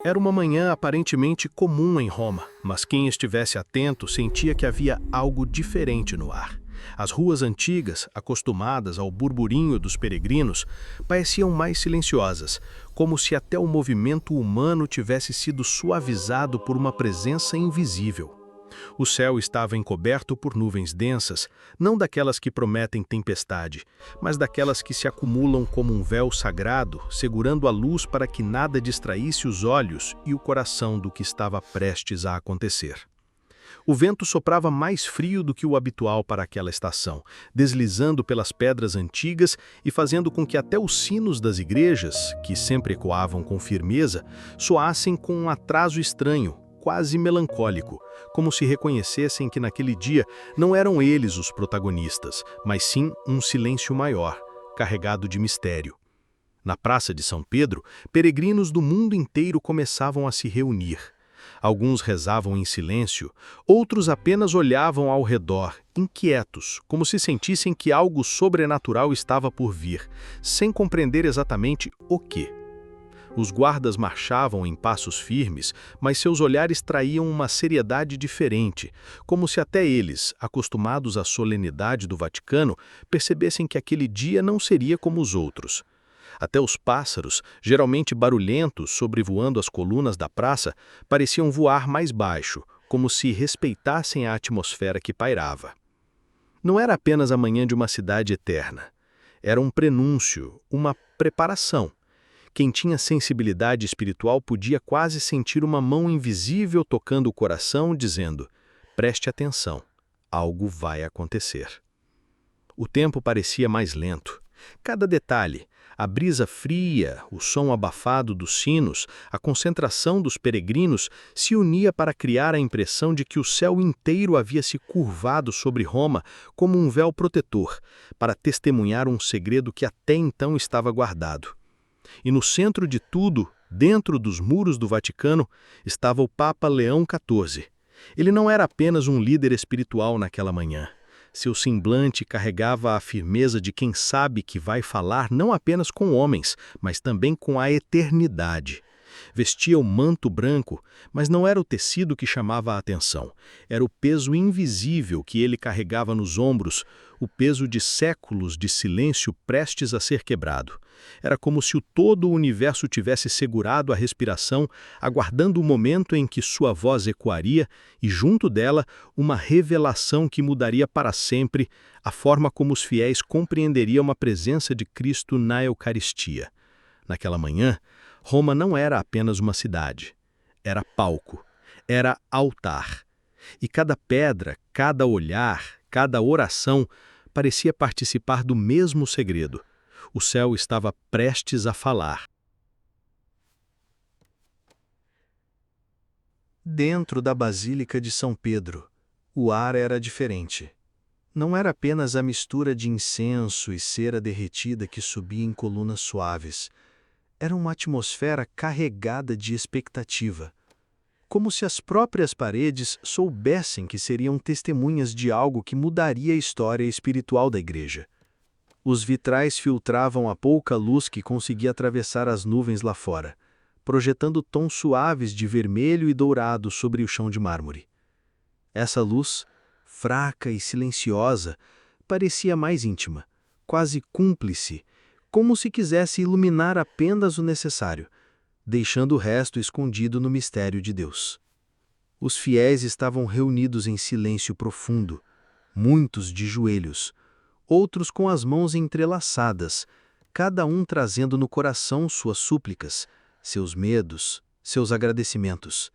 Era uma manhã aparentemente comum em Roma, mas quem estivesse atento sentia que havia algo diferente no ar. As ruas antigas, acostumadas ao burburinho dos peregrinos, pareciam mais silenciosas, como se até o movimento humano tivesse sido suavizado por uma presença invisível. O céu estava encoberto por nuvens densas, não daquelas que prometem tempestade, mas daquelas que se acumulam como um véu sagrado, segurando a luz para que nada distraísse os olhos e o coração do que estava prestes a acontecer. O vento soprava mais frio do que o habitual para aquela estação, deslizando pelas pedras antigas e fazendo com que até os sinos das igrejas, que sempre ecoavam com firmeza, soassem com um atraso estranho, quase melancólico, como se reconhecessem que naquele dia não eram eles os protagonistas, mas sim um silêncio maior, carregado de mistério. Na Praça de São Pedro, peregrinos do mundo inteiro começavam a se reunir. Alguns rezavam em silêncio, outros apenas olhavam ao redor, inquietos, como se sentissem que algo sobrenatural estava por vir, sem compreender exatamente o quê. Os guardas marchavam em passos firmes, mas seus olhares traíam uma seriedade diferente, como se até eles, acostumados à solenidade do Vaticano, percebessem que aquele dia não seria como os outros. Até os pássaros, geralmente barulhentos sobrevoando as colunas da praça, pareciam voar mais baixo, como se respeitassem a atmosfera que pairava. Não era apenas a manhã de uma cidade eterna. Era um prenúncio, uma preparação. Quem tinha sensibilidade espiritual podia quase sentir uma mão invisível tocando o coração, dizendo: preste atenção, algo vai acontecer. O tempo parecia mais lento. Cada detalhe, a brisa fria, o som abafado dos sinos, a concentração dos peregrinos, se unia para criar a impressão de que o céu inteiro havia se curvado sobre Roma como um véu protetor, para testemunhar um segredo que até então estava guardado. E no centro de tudo, dentro dos muros do Vaticano, estava o Papa Leão XIV. Ele não era apenas um líder espiritual naquela manhã. Seu semblante carregava a firmeza de quem sabe que vai falar não apenas com homens, mas também com a eternidade. Vestia o manto branco, mas não era o tecido que chamava a atenção. Era o peso invisível que ele carregava nos ombros, o peso de séculos de silêncio prestes a ser quebrado. Era como se todo o universo tivesse segurado a respiração, aguardando o momento em que sua voz ecoaria e, junto dela, uma revelação que mudaria para sempre a forma como os fiéis compreenderiam a presença de Cristo na Eucaristia. Naquela manhã, Roma não era apenas uma cidade. Era palco, era altar. E cada pedra, cada olhar, cada oração parecia participar do mesmo segredo. O céu estava prestes a falar. Dentro da Basílica de São Pedro, o ar era diferente. Não era apenas a mistura de incenso e cera derretida que subia em colunas suaves. Era uma atmosfera carregada de expectativa, como se as próprias paredes soubessem que seriam testemunhas de algo que mudaria a história espiritual da igreja. Os vitrais filtravam a pouca luz que conseguia atravessar as nuvens lá fora, projetando tons suaves de vermelho e dourado sobre o chão de mármore. Essa luz, fraca e silenciosa, parecia mais íntima, quase cúmplice, como se quisesse iluminar apenas o necessário, deixando o resto escondido no mistério de Deus. Os fiéis estavam reunidos em silêncio profundo, muitos de joelhos, outros com as mãos entrelaçadas, cada um trazendo no coração suas súplicas, seus medos, seus agradecimentos.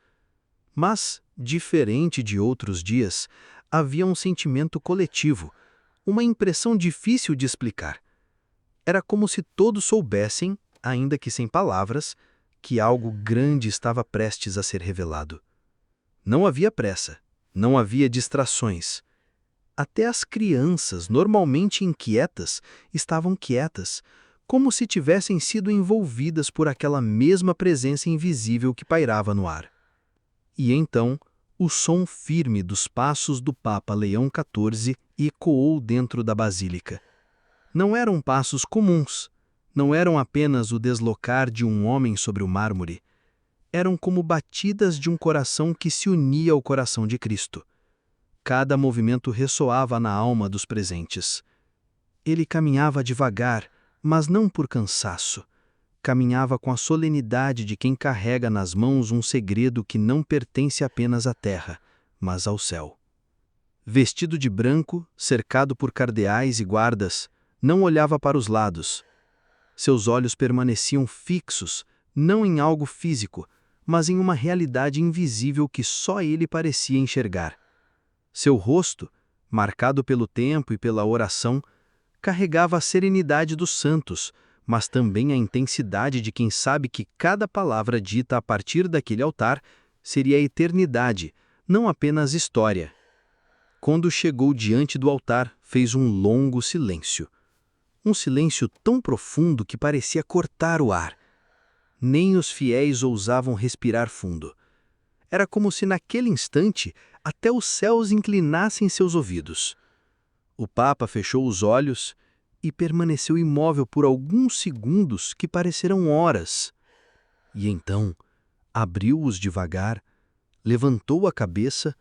Mas, diferente de outros dias, havia um sentimento coletivo, uma impressão difícil de explicar. Era como se todos soubessem, ainda que sem palavras, que algo grande estava prestes a ser revelado. Não havia pressa, não havia distrações. Até as crianças, normalmente inquietas, estavam quietas, como se tivessem sido envolvidas por aquela mesma presença invisível que pairava no ar. E então, o som firme dos passos do Papa Leão XIV ecoou dentro da basílica. Não eram passos comuns, não eram apenas o deslocar de um homem sobre o mármore. eram como batidas de um coração que se unia ao coração de Cristo. Cada movimento ressoava na alma dos presentes. Ele caminhava devagar, mas não por cansaço. Caminhava com a solenidade de quem carrega nas mãos um segredo que não pertence apenas à terra, mas ao céu. Vestido de branco, cercado por cardeais e guardas, não olhava para os lados. Seus olhos permaneciam fixos, não em algo físico, mas em uma realidade invisível que só ele parecia enxergar. Seu rosto, marcado pelo tempo e pela oração, carregava a serenidade dos santos, mas também a intensidade de quem sabe que cada palavra dita a partir daquele altar seria a eternidade, não apenas história. Quando chegou diante do altar, fez um longo silêncio. Um silêncio tão profundo que parecia cortar o ar. Nem os fiéis ousavam respirar fundo. Era como se naquele instante até os céus inclinassem seus ouvidos. O Papa fechou os olhos e permaneceu imóvel por alguns segundos que pareceram horas. E então abriu-os devagar, levantou a cabeça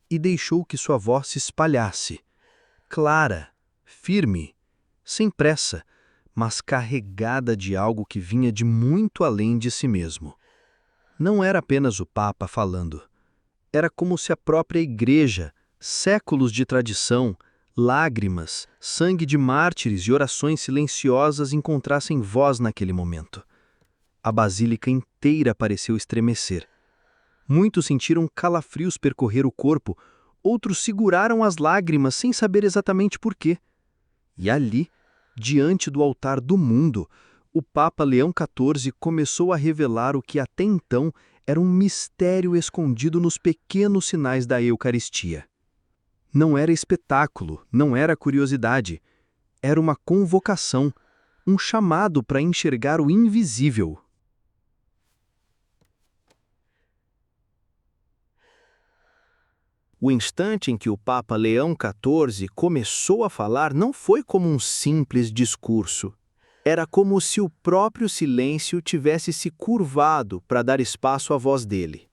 e deixou que sua voz se espalhasse. Clara, firme, sem pressa, mas carregada de algo que vinha de muito além de si mesmo. Não era apenas o Papa falando. Era como se a própria Igreja, séculos de tradição, lágrimas, sangue de mártires e orações silenciosas encontrassem voz naquele momento. A basílica inteira pareceu estremecer. Muitos sentiram calafrios percorrer o corpo, outros seguraram as lágrimas sem saber exatamente por quê. E ali, diante do altar do mundo, o Papa Leão XIV começou a revelar o que até então era um mistério escondido nos pequenos sinais da Eucaristia. Não era espetáculo, não era curiosidade. Era uma convocação, um chamado para enxergar o invisível. O instante em que o Papa Leão XIV começou a falar não foi como um simples discurso. Era como se o próprio silêncio tivesse se curvado para dar espaço à voz dele.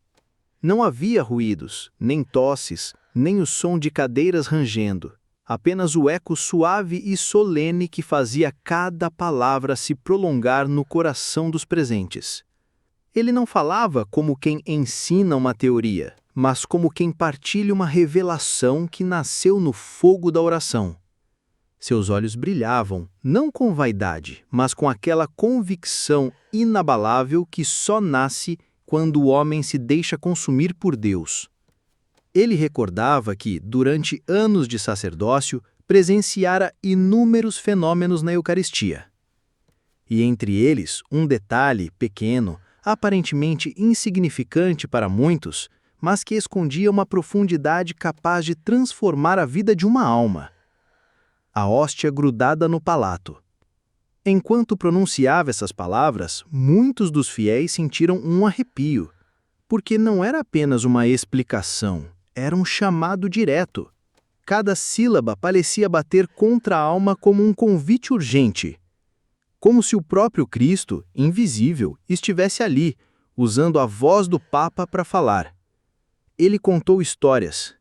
Não havia ruídos, nem tosses, nem o som de cadeiras rangendo, apenas o eco suave e solene que fazia cada palavra se prolongar no coração dos presentes. Ele não falava como quem ensina uma teoria, mas como quem partilha uma revelação que nasceu no fogo da oração. Seus olhos brilhavam, não com vaidade, mas com aquela convicção inabalável que só nasce quando o homem se deixa consumir por Deus. Ele recordava que, durante anos de sacerdócio, presenciara inúmeros fenômenos na Eucaristia. E entre eles, um detalhe pequeno, aparentemente insignificante para muitos, mas que escondia uma profundidade capaz de transformar a vida de uma alma. A hóstia grudada no palato. Enquanto pronunciava essas palavras, muitos dos fiéis sentiram um arrepio, porque não era apenas uma explicação, era um chamado direto. Cada sílaba parecia bater contra a alma como um convite urgente. Como se o próprio Cristo, invisível, estivesse ali, usando a voz do Papa para falar. Ele contou histórias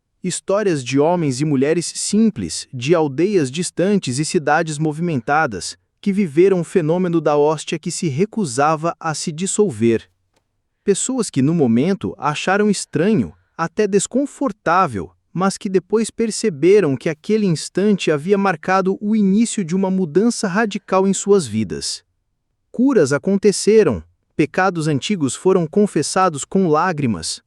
de homens e mulheres simples, de aldeias distantes e cidades movimentadas, que viveram o fenômeno da hóstia que se recusava a se dissolver. Pessoas que no momento acharam estranho, até desconfortável, mas que depois perceberam que aquele instante havia marcado o início de uma mudança radical em suas vidas. Curas aconteceram, pecados antigos foram confessados com lágrimas,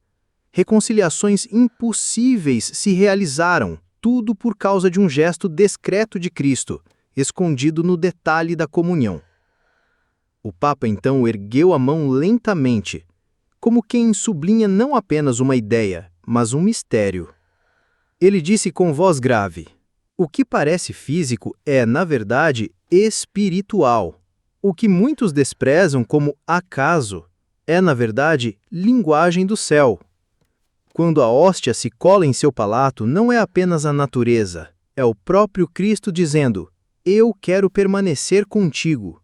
reconciliações impossíveis se realizaram, tudo por causa de um gesto discreto de Cristo, escondido no detalhe da comunhão. O Papa então ergueu a mão lentamente, como quem sublinha não apenas uma ideia, mas um mistério. Ele disse com voz grave: o que parece físico é, na verdade, espiritual. O que muitos desprezam como acaso é, na verdade, linguagem do céu. Quando a hóstia se cola em seu palato, não é apenas a natureza, é o próprio Cristo dizendo: eu quero permanecer contigo.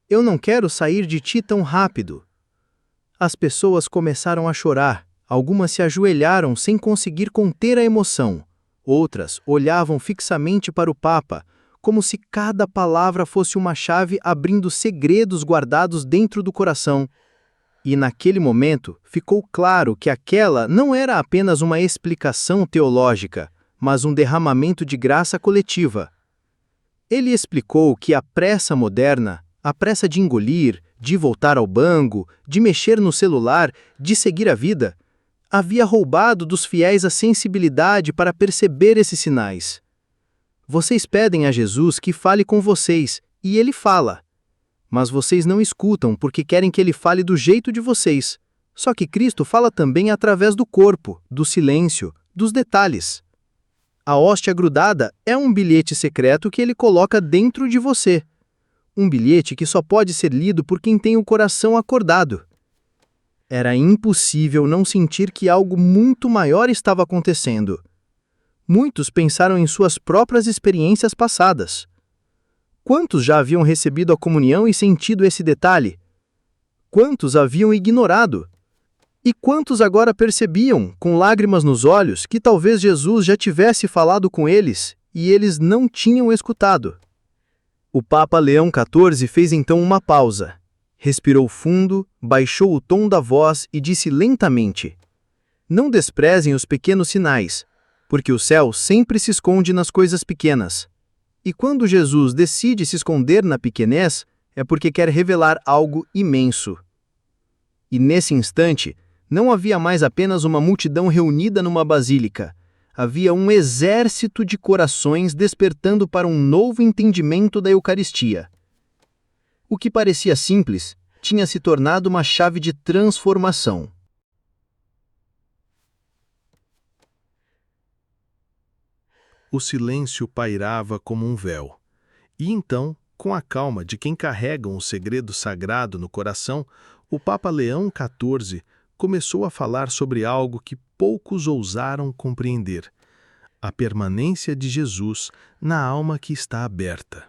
Eu não quero sair de ti tão rápido. As pessoas começaram a chorar, algumas se ajoelharam sem conseguir conter a emoção. Outras olhavam fixamente para o Papa, como se cada palavra fosse uma chave abrindo segredos guardados dentro do coração. E naquele momento ficou claro que aquela não era apenas uma explicação teológica, mas um derramamento de graça coletiva. Ele explicou que a pressa moderna, a pressa de engolir, de voltar ao banco, de mexer no celular, de seguir a vida, havia roubado dos fiéis a sensibilidade para perceber esses sinais. Vocês pedem a Jesus que fale com vocês, e ele fala. Mas vocês não escutam porque querem que ele fale do jeito de vocês. Só que Cristo fala também através do corpo, do silêncio, dos detalhes. A hóstia grudada é um bilhete secreto que ele coloca dentro de você. Um bilhete que só pode ser lido por quem tem o coração acordado. Era impossível não sentir que algo muito maior estava acontecendo. Muitos pensaram em suas próprias experiências passadas. Quantos já haviam recebido a comunhão e sentido esse detalhe? Quantos haviam ignorado? E quantos agora percebiam, com lágrimas nos olhos, que talvez Jesus já tivesse falado com eles e eles não tinham escutado? O Papa Leão XIV fez então uma pausa. Respirou fundo, baixou o tom da voz e disse lentamente: Não desprezem os pequenos sinais, porque o céu sempre se esconde nas coisas pequenas. E quando Jesus decide se esconder na pequenez, é porque quer revelar algo imenso. E nesse instante, não havia mais apenas uma multidão reunida numa basílica. Havia um exército de corações despertando para um novo entendimento da Eucaristia. O que parecia simples tinha se tornado uma chave de transformação. O silêncio pairava como um véu. E então, com a calma de quem carrega um segredo sagrado no coração, o Papa Leão XIV começou a falar sobre algo que poucos ousaram compreender: a permanência de Jesus na alma que está aberta.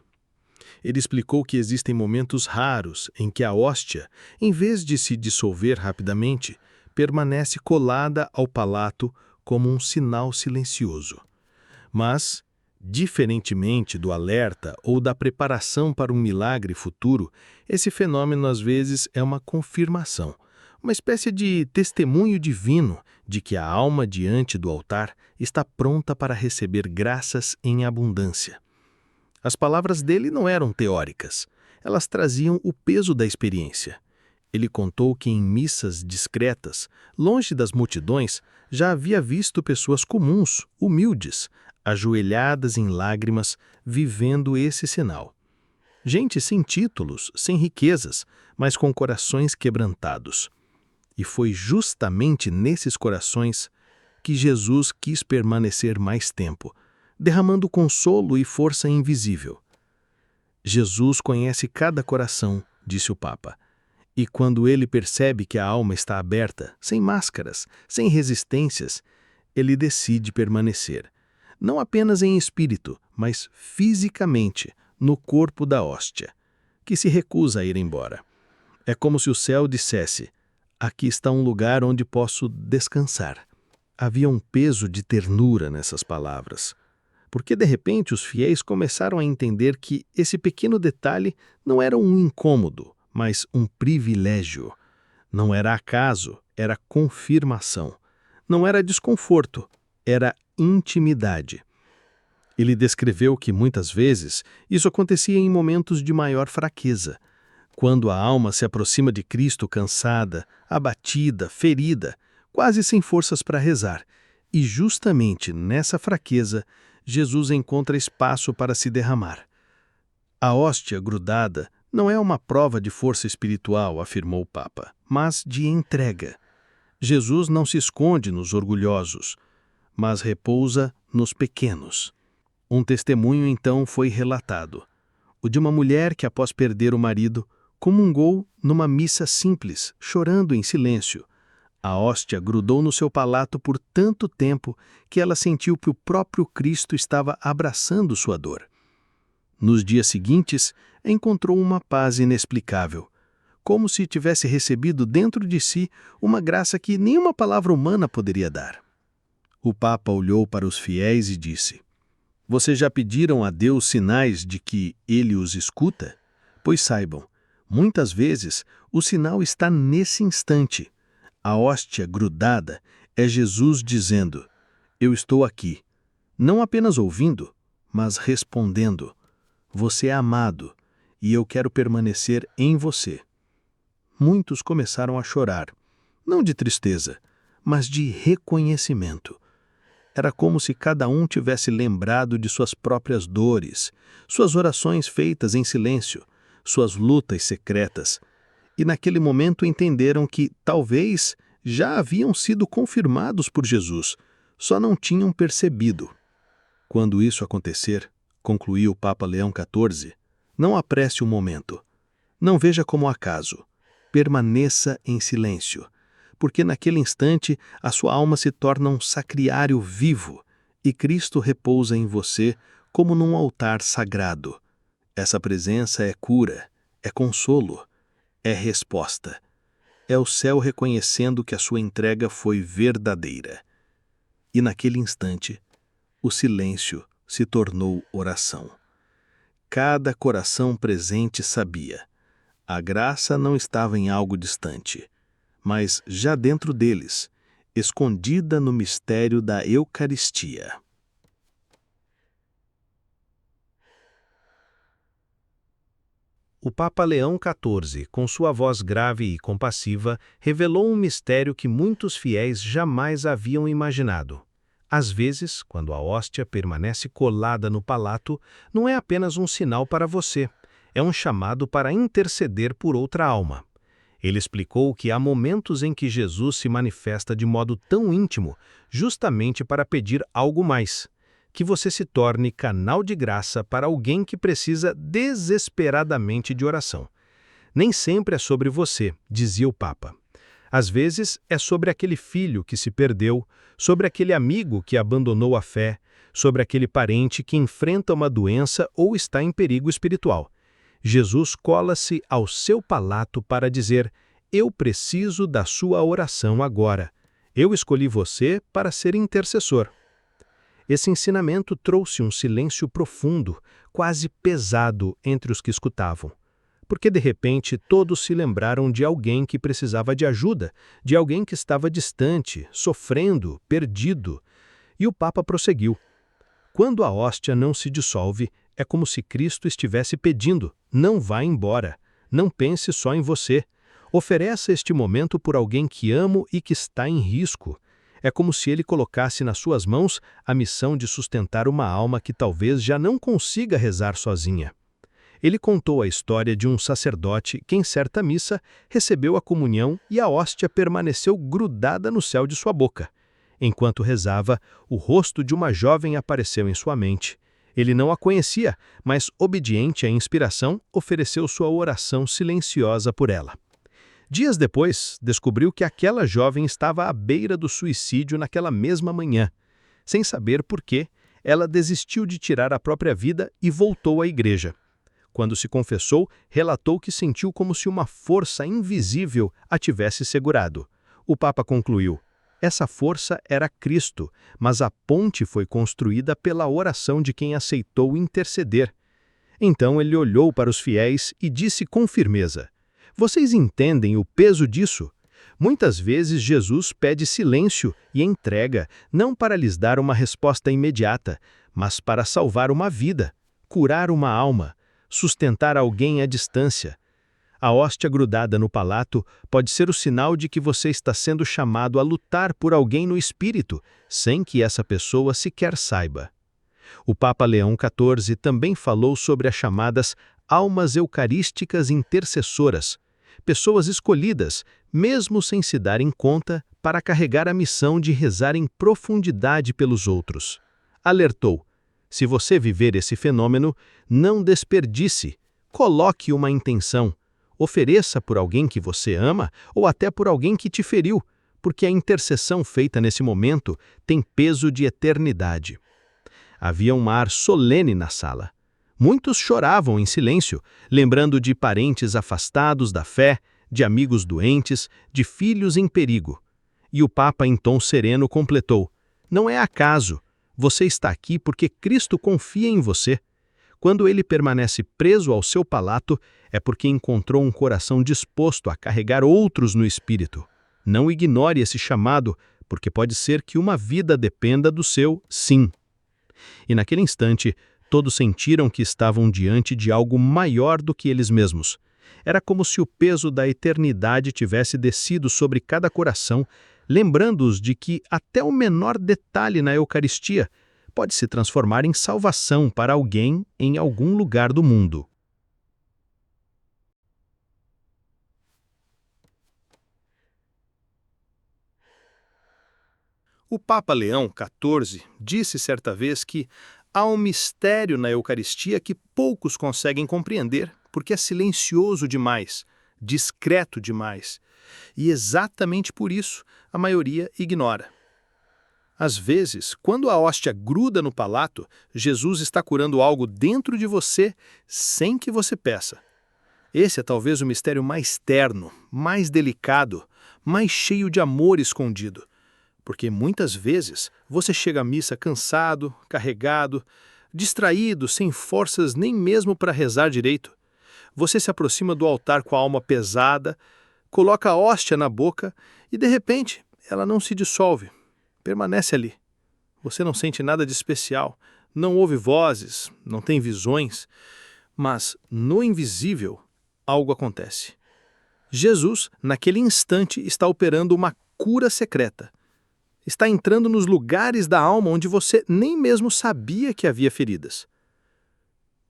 Ele explicou que existem momentos raros em que a hóstia, em vez de se dissolver rapidamente, permanece colada ao palato como um sinal silencioso. Mas, diferentemente do alerta ou da preparação para um milagre futuro, esse fenômeno às vezes é uma confirmação, uma espécie de testemunho divino de que a alma diante do altar está pronta para receber graças em abundância. As palavras dele não eram teóricas, elas traziam o peso da experiência. Ele contou que em missas discretas, longe das multidões, já havia visto pessoas comuns, humildes, ajoelhadas em lágrimas, vivendo esse sinal. Gente sem títulos, sem riquezas, mas com corações quebrantados. E foi justamente nesses corações que Jesus quis permanecer mais tempo, derramando consolo e força invisível. Jesus conhece cada coração, disse o Papa, e quando ele percebe que a alma está aberta, sem máscaras, sem resistências, ele decide permanecer, não apenas em espírito, mas fisicamente, no corpo da hóstia, que se recusa a ir embora. É como se o céu dissesse: aqui está um lugar onde posso descansar. Havia um peso de ternura nessas palavras, porque de repente os fiéis começaram a entender que esse pequeno detalhe não era um incômodo, mas um privilégio. Não era acaso, era confirmação. Não era desconforto, era intimidade. Ele descreveu que muitas vezes isso acontecia em momentos de maior fraqueza, quando a alma se aproxima de Cristo cansada, abatida, ferida, quase sem forças para rezar. E justamente nessa fraqueza, Jesus encontra espaço para se derramar. A hóstia grudada não é uma prova de força espiritual, afirmou o Papa, mas de entrega. Jesus não se esconde nos orgulhosos, mas repousa nos pequenos. Um testemunho então foi relatado, o de uma mulher que, após perder o marido, comungou numa missa simples, chorando em silêncio. A hóstia grudou no seu palato por tanto tempo que ela sentiu que o próprio Cristo estava abraçando sua dor. Nos dias seguintes, encontrou uma paz inexplicável. como se tivesse recebido dentro de si uma graça que nenhuma palavra humana poderia dar. O Papa olhou para os fiéis e disse: Vocês já pediram a Deus sinais de que Ele os escuta? Pois saibam, muitas vezes o sinal está nesse instante. A hóstia grudada é Jesus dizendo: Eu estou aqui, não apenas ouvindo, mas respondendo. Você é amado e eu quero permanecer em você. Muitos começaram a chorar, não de tristeza, mas de reconhecimento. Era como se cada um tivesse lembrado de suas próprias dores, suas orações feitas em silêncio, suas lutas secretas, e naquele momento entenderam que, talvez, já haviam sido confirmados por Jesus, só não tinham percebido. Quando isso acontecer, concluiu o Papa Leão XIV, não apresse o momento. Não veja como acaso. Permaneça em silêncio, porque naquele instante a sua alma se torna um sacriário vivo e Cristo repousa em você como num altar sagrado. Essa presença é cura, é consolo, é resposta. É o céu reconhecendo que a sua entrega foi verdadeira. E naquele instante, o silêncio se tornou oração. Cada coração presente sabia. A graça não estava em algo distante, mas já dentro deles, escondida no mistério da Eucaristia. O Papa Leão XIV, com sua voz grave e compassiva, revelou um mistério que muitos fiéis jamais haviam imaginado. Às vezes, quando a hóstia permanece colada no palato, não é apenas um sinal para você, é um chamado para interceder por outra alma. Ele explicou que há momentos em que Jesus se manifesta de modo tão íntimo, justamente para pedir algo mais, que você se torne canal de graça para alguém que precisa desesperadamente de oração. Nem sempre é sobre você, dizia o Papa. Às vezes é sobre aquele filho que se perdeu, sobre aquele amigo que abandonou a fé, sobre aquele parente que enfrenta uma doença ou está em perigo espiritual. Jesus cola-se ao seu palato para dizer: Eu preciso da sua oração agora. Eu escolhi você para ser intercessor. Esse ensinamento trouxe um silêncio profundo, quase pesado entre os que escutavam. Porque de repente todos se lembraram de alguém que precisava de ajuda, de alguém que estava distante, sofrendo, perdido. E o Papa prosseguiu: Quando a hóstia não se dissolve, é como se Cristo estivesse pedindo: não vá embora, não pense só em você. Ofereça este momento por alguém que amo e que está em risco. É como se ele colocasse nas suas mãos a missão de sustentar uma alma que talvez já não consiga rezar sozinha. Ele contou a história de um sacerdote que, em certa missa, recebeu a comunhão e a hóstia permaneceu grudada no céu de sua boca. Enquanto rezava, o rosto de uma jovem apareceu em sua mente. Ele não a conhecia, mas, obediente à inspiração, ofereceu sua oração silenciosa por ela. Dias depois, descobriu que aquela jovem estava à beira do suicídio naquela mesma manhã. Sem saber por quê, ela desistiu de tirar a própria vida e voltou à igreja. Quando se confessou, relatou que sentiu como se uma força invisível a tivesse segurado. O Papa concluiu: essa força era Cristo, mas a ponte foi construída pela oração de quem aceitou interceder. Então ele olhou para os fiéis e disse com firmeza: Vocês entendem o peso disso? Muitas vezes Jesus pede silêncio e entrega, não para lhes dar uma resposta imediata, mas para salvar uma vida, curar uma alma, sustentar alguém à distância. A hóstia grudada no palato pode ser o sinal de que você está sendo chamado a lutar por alguém no espírito, sem que essa pessoa sequer saiba. O Papa Leão XIV também falou sobre as chamadas almas eucarísticas intercessoras, pessoas escolhidas, mesmo sem se darem conta, para carregar a missão de rezar em profundidade pelos outros. Alertou: se você viver esse fenômeno, não desperdice, coloque uma intenção, ofereça por alguém que você ama ou até por alguém que te feriu, porque a intercessão feita nesse momento tem peso de eternidade. Havia um ar solene na sala. Muitos choravam em silêncio, lembrando de parentes afastados da fé, de amigos doentes, de filhos em perigo. E o Papa, em tom sereno, completou: não é acaso. Você está aqui porque Cristo confia em você. Quando ele permanece preso ao seu palato, é porque encontrou um coração disposto a carregar outros no espírito. Não ignore esse chamado, porque pode ser que uma vida dependa do seu sim. E naquele instante, todos sentiram que estavam diante de algo maior do que eles mesmos. Era como se o peso da eternidade tivesse descido sobre cada coração, lembrando-os de que até o menor detalhe na Eucaristia pode se transformar em salvação para alguém em algum lugar do mundo. O Papa Leão XIV disse certa vez que há um mistério na Eucaristia que poucos conseguem compreender, porque é silencioso demais, discreto demais. E exatamente por isso a maioria ignora. Às vezes, quando a hóstia gruda no palato, Jesus está curando algo dentro de você sem que você peça. Esse é talvez o mistério mais terno, mais delicado, mais cheio de amor escondido. Porque muitas vezes você chega à missa cansado, carregado, distraído, sem forças nem mesmo para rezar direito. Você se aproxima do altar com a alma pesada, coloca a hóstia na boca e, de repente, ela não se dissolve. Permanece ali. Você não sente nada de especial, não ouve vozes, não tem visões, mas no invisível algo acontece. Jesus, naquele instante, está operando uma cura secreta. Está entrando nos lugares da alma onde você nem mesmo sabia que havia feridas.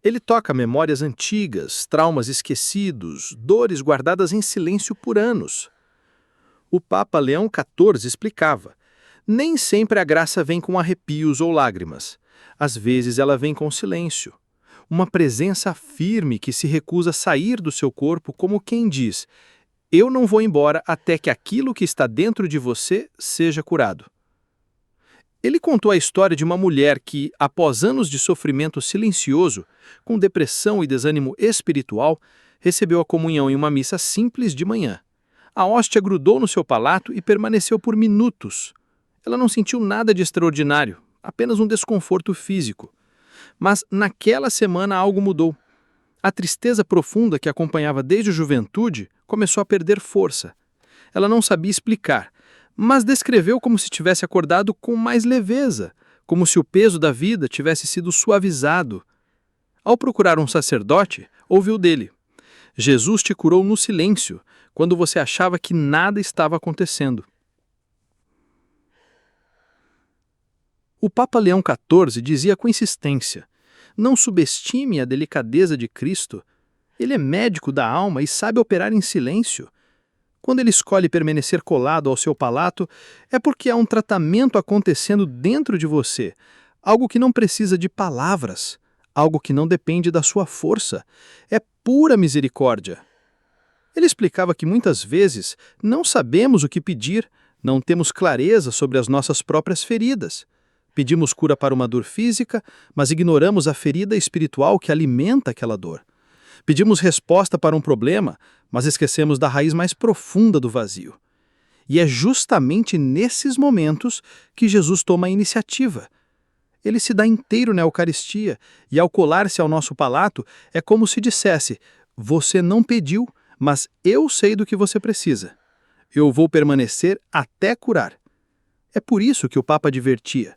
Ele toca memórias antigas, traumas esquecidos, dores guardadas em silêncio por anos. O Papa Leão XIV explicava: nem sempre a graça vem com arrepios ou lágrimas. Às vezes ela vem com silêncio. Uma presença firme que se recusa a sair do seu corpo, como quem diz: eu não vou embora até que aquilo que está dentro de você seja curado. Ele contou a história de uma mulher que, após anos de sofrimento silencioso, com depressão e desânimo espiritual, recebeu a comunhão em uma missa simples de manhã. A hóstia grudou no seu palato e permaneceu por minutos. Ela não sentiu nada de extraordinário, apenas um desconforto físico. Mas naquela semana algo mudou. A tristeza profunda que acompanhava desde a juventude começou a perder força. Ela não sabia explicar, mas descreveu como se tivesse acordado com mais leveza, como se o peso da vida tivesse sido suavizado. Ao procurar um sacerdote, ouviu dele: Jesus te curou no silêncio, quando você achava que nada estava acontecendo. O Papa Leão XIV dizia com insistência: não subestime a delicadeza de Cristo. Ele é médico da alma e sabe operar em silêncio. Quando ele escolhe permanecer colado ao seu palato, é porque há um tratamento acontecendo dentro de você, algo que não precisa de palavras, algo que não depende da sua força. É pura misericórdia. Ele explicava que muitas vezes não sabemos o que pedir, não temos clareza sobre as nossas próprias feridas. Pedimos cura para uma dor física, mas ignoramos a ferida espiritual que alimenta aquela dor. Pedimos resposta para um problema, mas esquecemos da raiz mais profunda do vazio. E é justamente nesses momentos que Jesus toma a iniciativa. Ele se dá inteiro na Eucaristia e, ao colar-se ao nosso palato, é como se dissesse: você não pediu, mas eu sei do que você precisa. Eu vou permanecer até curar. É por isso que o Papa advertia: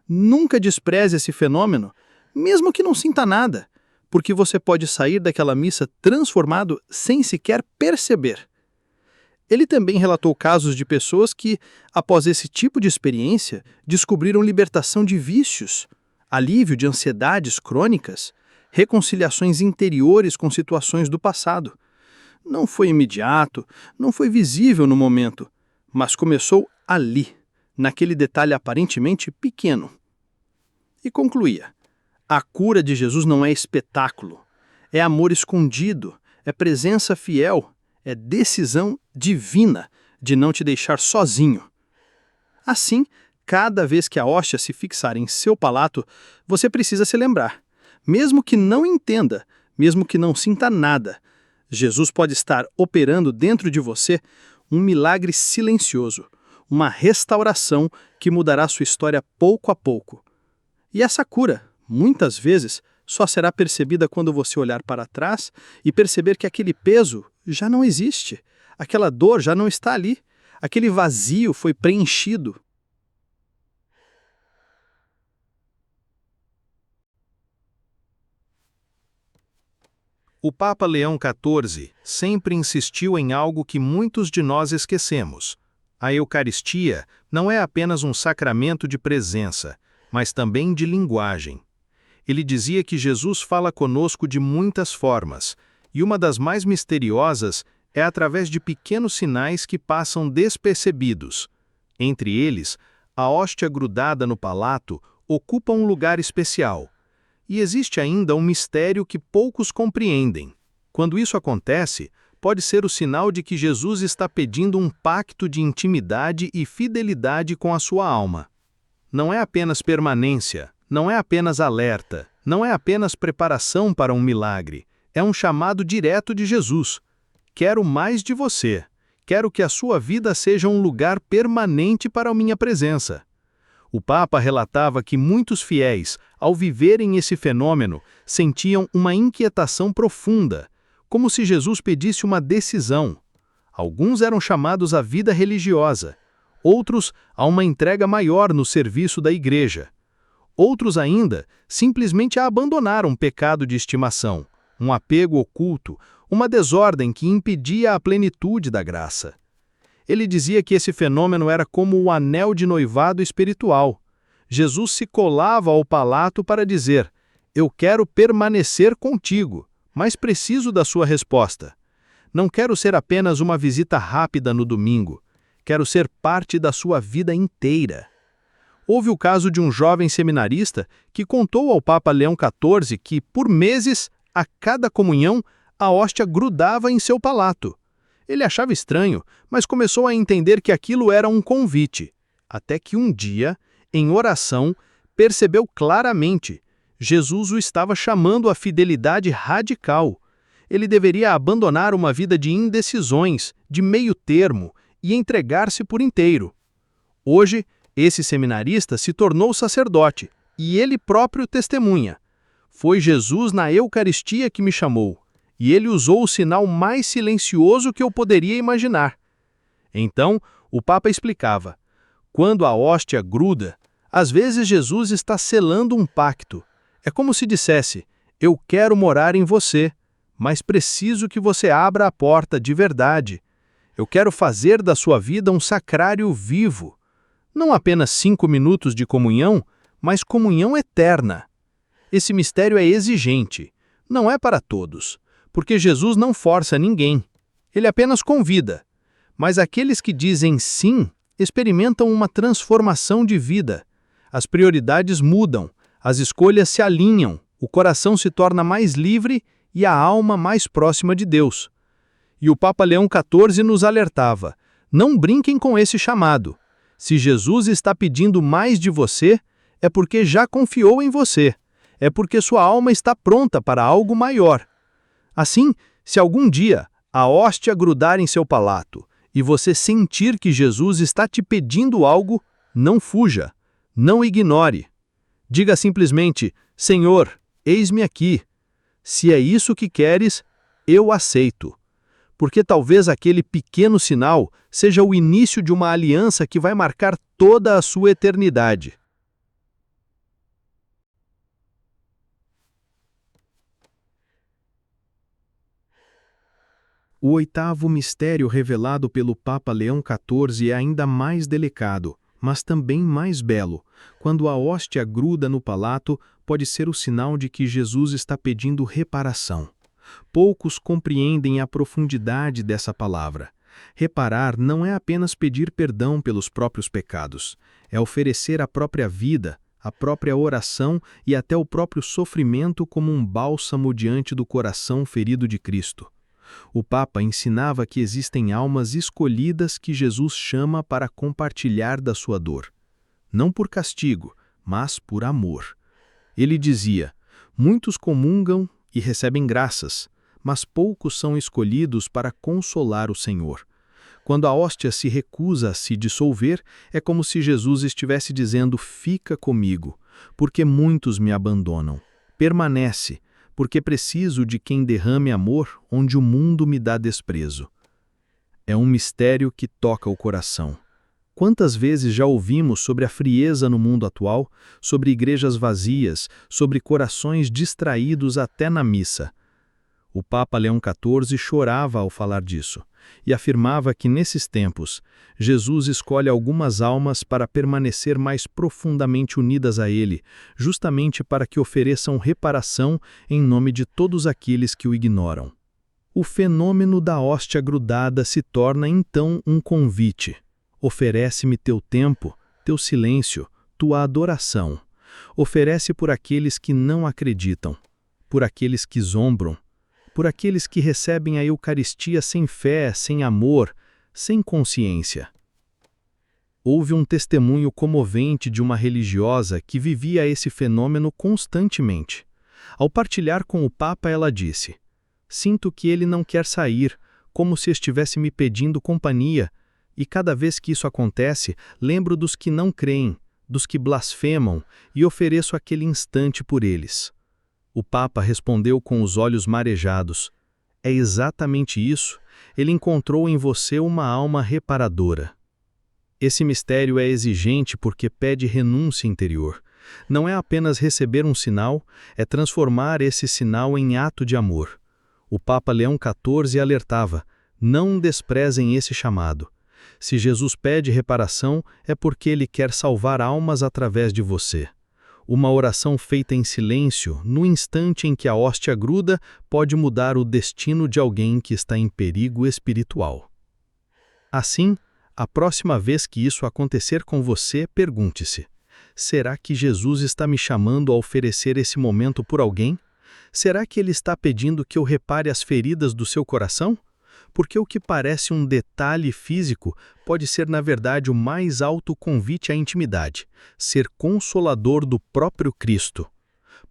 nunca despreze esse fenômeno, mesmo que não sinta nada, porque você pode sair daquela missa transformado sem sequer perceber. Ele também relatou casos de pessoas que, após esse tipo de experiência, descobriram libertação de vícios, alívio de ansiedades crônicas, reconciliações interiores com situações do passado. Não foi imediato, não foi visível no momento, mas começou ali, naquele detalhe aparentemente pequeno. E concluía: a cura de Jesus não é espetáculo, é amor escondido, é presença fiel, é decisão divina de não te deixar sozinho. Assim, cada vez que a hóstia se fixar em seu palato, você precisa se lembrar, mesmo que não entenda, mesmo que não sinta nada, Jesus pode estar operando dentro de você um milagre silencioso, uma restauração que mudará sua história pouco a pouco. E essa cura, muitas vezes, só será percebida quando você olhar para trás e perceber que aquele peso já não existe, aquela dor já não está ali, aquele vazio foi preenchido. O Papa Leão XIV sempre insistiu em algo que muitos de nós esquecemos. A Eucaristia não é apenas um sacramento de presença, mas também de linguagem. Ele dizia que Jesus fala conosco de muitas formas, e uma das mais misteriosas é através de pequenos sinais que passam despercebidos. Entre eles, a hóstia grudada no palato ocupa um lugar especial. E existe ainda um mistério que poucos compreendem. Quando isso acontece, pode ser o sinal de que Jesus está pedindo um pacto de intimidade e fidelidade com a sua alma. Não é apenas permanência, não é apenas alerta, não é apenas preparação para um milagre, é um chamado direto de Jesus. Quero mais de você. Quero que a sua vida seja um lugar permanente para a minha presença. O Papa relatava que muitos fiéis, ao viverem esse fenômeno, sentiam uma inquietação profunda, como se Jesus pedisse uma decisão. Alguns eram chamados à vida religiosa, outros a uma entrega maior no serviço da igreja. Outros ainda simplesmente a abandonar um pecado de estimação, um apego oculto, uma desordem que impedia a plenitude da graça. Ele dizia que esse fenômeno era como o anel de noivado espiritual. Jesus se colava ao palato para dizer: eu quero permanecer contigo, mas preciso da sua resposta. Não quero ser apenas uma visita rápida no domingo. Quero ser parte da sua vida inteira. Houve o caso de um jovem seminarista que contou ao Papa Leão XIV que, por meses, a cada comunhão, a hóstia grudava em seu palato. Ele achava estranho, mas começou a entender que aquilo era um convite. Até que um dia, em oração, percebeu claramente: Jesus o estava chamando à fidelidade radical. Ele deveria abandonar uma vida de indecisões, de meio termo, e entregar-se por inteiro. Hoje, esse seminarista se tornou sacerdote, e ele próprio testemunha: foi Jesus na Eucaristia que me chamou, e ele usou o sinal mais silencioso que eu poderia imaginar. Então, o Papa explicava: quando a hóstia gruda, às vezes Jesus está selando um pacto. É como se dissesse: eu quero morar em você, mas preciso que você abra a porta de verdade. Eu quero fazer da sua vida um sacrário vivo. Não apenas 5 minutos de comunhão, mas comunhão eterna. Esse mistério é exigente. Não é para todos, porque Jesus não força ninguém. Ele apenas convida. Mas aqueles que dizem sim, experimentam uma transformação de vida. As prioridades mudam, as escolhas se alinham, o coração se torna mais livre e a alma mais próxima de Deus. E o Papa Leão XIV nos alertava: não brinquem com esse chamado. Se Jesus está pedindo mais de você, é porque já confiou em você. É porque sua alma está pronta para algo maior. Assim, se algum dia a hóstia grudar em seu palato e você sentir que Jesus está te pedindo algo, não fuja, não ignore. Diga simplesmente: Senhor, eis-me aqui. Se é isso que queres, eu aceito. Porque talvez aquele pequeno sinal seja o início de uma aliança que vai marcar toda a sua eternidade. O oitavo mistério revelado pelo Papa Leão XIV é ainda mais delicado, mas também mais belo. Quando a hóstia gruda no palato, pode ser o sinal de que Jesus está pedindo reparação. Poucos compreendem a profundidade dessa palavra. Reparar não é apenas pedir perdão pelos próprios pecados, é oferecer a própria vida, a própria oração e até o próprio sofrimento como um bálsamo diante do coração ferido de Cristo. O Papa ensinava que existem almas escolhidas que Jesus chama para compartilhar da sua dor. Não por castigo, mas por amor. Ele dizia: muitos comungam e recebem graças, mas poucos são escolhidos para consolar o Senhor. Quando a hóstia se recusa a se dissolver, é como se Jesus estivesse dizendo: fica comigo, porque muitos me abandonam. Permanece, porque preciso de quem derrame amor onde o mundo me dá desprezo. É um mistério que toca o coração. Quantas vezes já ouvimos sobre a frieza no mundo atual, sobre igrejas vazias, sobre corações distraídos até na missa? O Papa Leão XIV chorava ao falar disso e afirmava que, nesses tempos, Jesus escolhe algumas almas para permanecer mais profundamente unidas a Ele, justamente para que ofereçam reparação em nome de todos aqueles que o ignoram. O fenômeno da hóstia grudada se torna então um convite. Oferece-me teu tempo, teu silêncio, tua adoração. Oferece por aqueles que não acreditam, por aqueles que zombram, por aqueles que recebem a Eucaristia sem fé, sem amor, sem consciência. Houve um testemunho comovente de uma religiosa que vivia esse fenômeno constantemente. Ao partilhar com o Papa, ela disse: sinto que ele não quer sair, como se estivesse me pedindo companhia, e cada vez que isso acontece, lembro dos que não creem, dos que blasfemam, e ofereço aquele instante por eles. O Papa respondeu com os olhos marejados: é exatamente isso, ele encontrou em você uma alma reparadora. Esse mistério é exigente porque pede renúncia interior. Não é apenas receber um sinal, é transformar esse sinal em ato de amor. O Papa Leão XIV alertava: não desprezem esse chamado. Se Jesus pede reparação, é porque ele quer salvar almas através de você. Uma oração feita em silêncio, no instante em que a hóstia gruda, pode mudar o destino de alguém que está em perigo espiritual. Assim, a próxima vez que isso acontecer com você, pergunte-se: será que Jesus está me chamando a oferecer esse momento por alguém? Será que ele está pedindo que eu repare as feridas do seu coração? Porque o que parece um detalhe físico pode ser, na verdade, o mais alto convite à intimidade, ser consolador do próprio Cristo.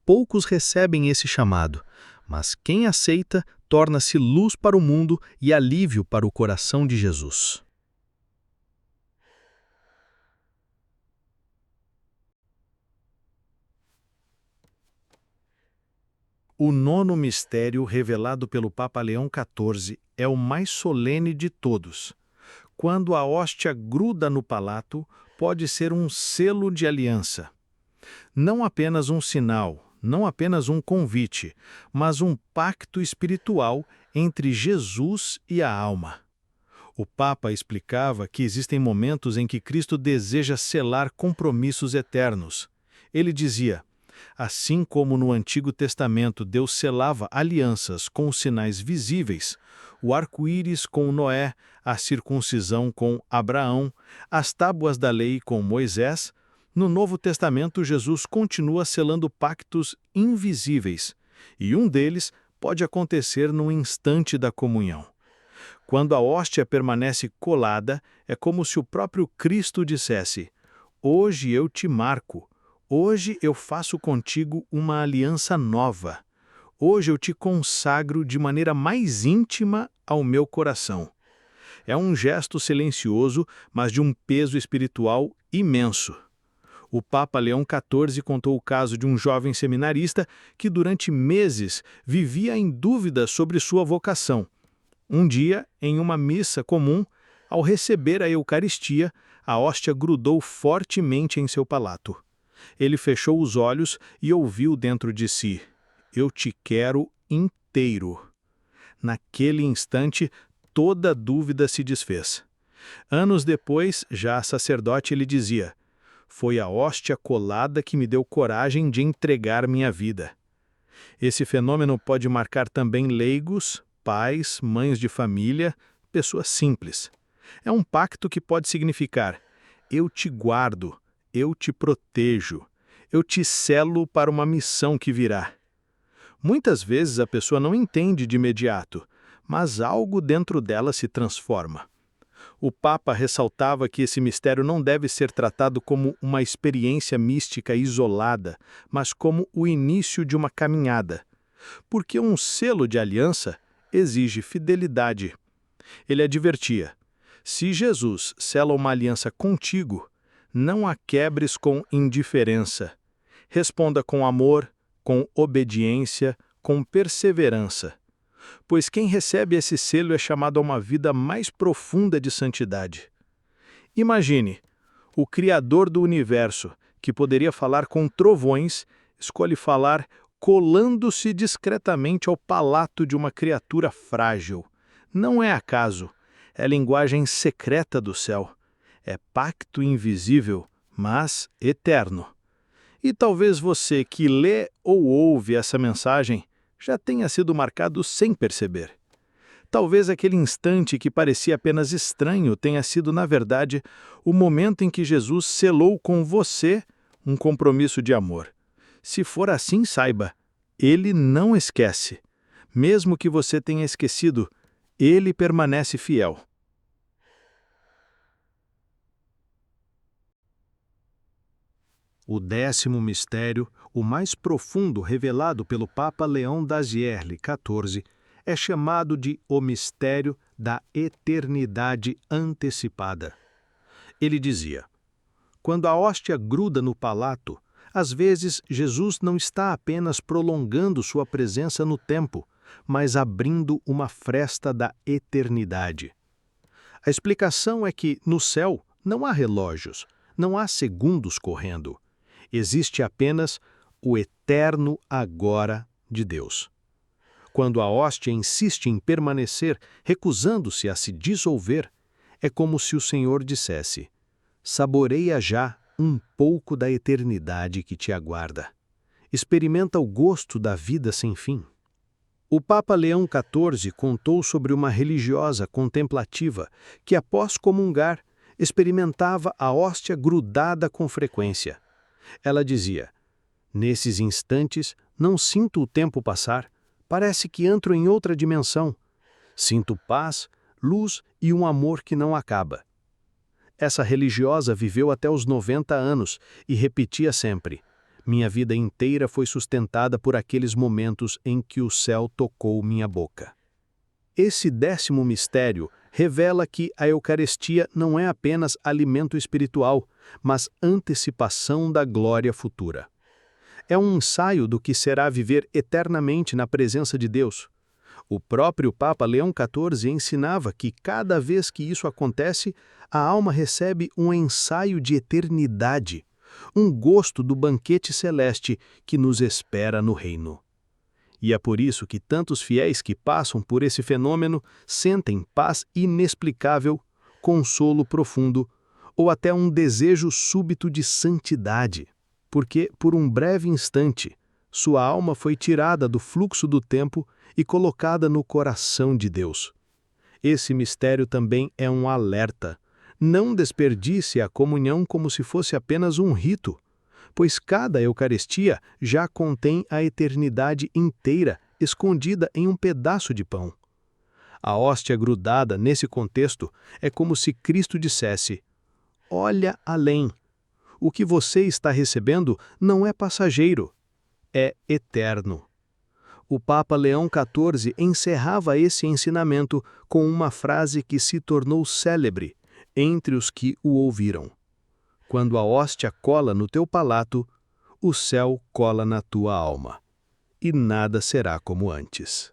Poucos recebem esse chamado, mas quem aceita torna-se luz para o mundo e alívio para o coração de Jesus. O nono mistério revelado pelo Papa Leão XIV é o mais solene de todos. Quando a hóstia gruda no palato, pode ser um selo de aliança. Não apenas um sinal, não apenas um convite, mas um pacto espiritual entre Jesus e a alma. O Papa explicava que existem momentos em que Cristo deseja selar compromissos eternos. Ele dizia: assim como no Antigo Testamento Deus selava alianças com os sinais visíveis, o arco-íris com Noé, a circuncisão com Abraão, as tábuas da lei com Moisés, no Novo Testamento Jesus continua selando pactos invisíveis, e um deles pode acontecer no instante da comunhão. Quando a hóstia permanece colada, é como se o próprio Cristo dissesse: hoje eu te marco. Hoje eu faço contigo uma aliança nova. Hoje eu te consagro de maneira mais íntima ao meu coração. É um gesto silencioso, mas de um peso espiritual imenso. O Papa Leão XIV contou o caso de um jovem seminarista que durante meses vivia em dúvida sobre sua vocação. Um dia, em uma missa comum, ao receber a Eucaristia, a hóstia grudou fortemente em seu palato. Ele fechou os olhos e ouviu dentro de si: eu te quero inteiro. Naquele instante, toda dúvida se desfez. Anos depois, já sacerdote, ele dizia: foi a hóstia colada que me deu coragem de entregar minha vida. Esse fenômeno pode marcar também leigos, pais, mães de família, pessoas simples. É um pacto que pode significar: eu te guardo, eu te protejo, eu te selo para uma missão que virá. Muitas vezes a pessoa não entende de imediato, mas algo dentro dela se transforma. O Papa ressaltava que esse mistério não deve ser tratado como uma experiência mística isolada, mas como o início de uma caminhada. Porque um selo de aliança exige fidelidade. Ele advertia: se Jesus sela uma aliança contigo, não a quebres com indiferença. Responda com amor, com obediência, com perseverança. Pois quem recebe esse selo é chamado a uma vida mais profunda de santidade. Imagine, o Criador do universo, que poderia falar com trovões, escolhe falar colando-se discretamente ao palato de uma criatura frágil. Não é acaso, é linguagem secreta do céu. É pacto invisível, mas eterno. E talvez você que lê ou ouve essa mensagem já tenha sido marcado sem perceber. Talvez aquele instante que parecia apenas estranho tenha sido, na verdade, o momento em que Jesus selou com você um compromisso de amor. Se for assim, saiba, Ele não esquece. Mesmo que você tenha esquecido, Ele permanece fiel. O 10º mistério, o mais profundo revelado pelo Papa Leão XIV, é chamado de o mistério da eternidade antecipada. Ele dizia: quando a hóstia gruda no palato, às vezes Jesus não está apenas prolongando sua presença no tempo, mas abrindo uma fresta da eternidade. A explicação é que, no céu, não há relógios, não há segundos correndo. Existe apenas o eterno agora de Deus. Quando a hóstia insiste em permanecer, recusando-se a se dissolver, é como se o Senhor dissesse: saboreia já um pouco da eternidade que te aguarda. Experimenta o gosto da vida sem fim. O Papa Leão XIV contou sobre uma religiosa contemplativa que, após comungar, experimentava a hóstia grudada com frequência. Ela dizia: nesses instantes, não sinto o tempo passar. Parece que entro em outra dimensão. Sinto paz, luz e um amor que não acaba. Essa religiosa viveu até os 90 anos e repetia sempre: minha vida inteira foi sustentada por aqueles momentos em que o céu tocou minha boca. Esse 10º mistério revela que a Eucaristia não é apenas alimento espiritual, mas antecipação da glória futura. É um ensaio do que será viver eternamente na presença de Deus. O próprio Papa Leão XIV ensinava que cada vez que isso acontece, a alma recebe um ensaio de eternidade, um gosto do banquete celeste que nos espera no reino. E é por isso que tantos fiéis que passam por esse fenômeno sentem paz inexplicável, consolo profundo ou até um desejo súbito de santidade. Porque, por um breve instante, sua alma foi tirada do fluxo do tempo e colocada no coração de Deus. Esse mistério também é um alerta. Não desperdice a comunhão como se fosse apenas um rito, pois cada Eucaristia já contém a eternidade inteira, escondida em um pedaço de pão. A hóstia grudada nesse contexto é como se Cristo dissesse: olha além. O que você está recebendo não é passageiro, é eterno. O Papa Leão XIV encerrava esse ensinamento com uma frase que se tornou célebre entre os que o ouviram: quando a hóstia cola no teu palato, o céu cola na tua alma, e nada será como antes.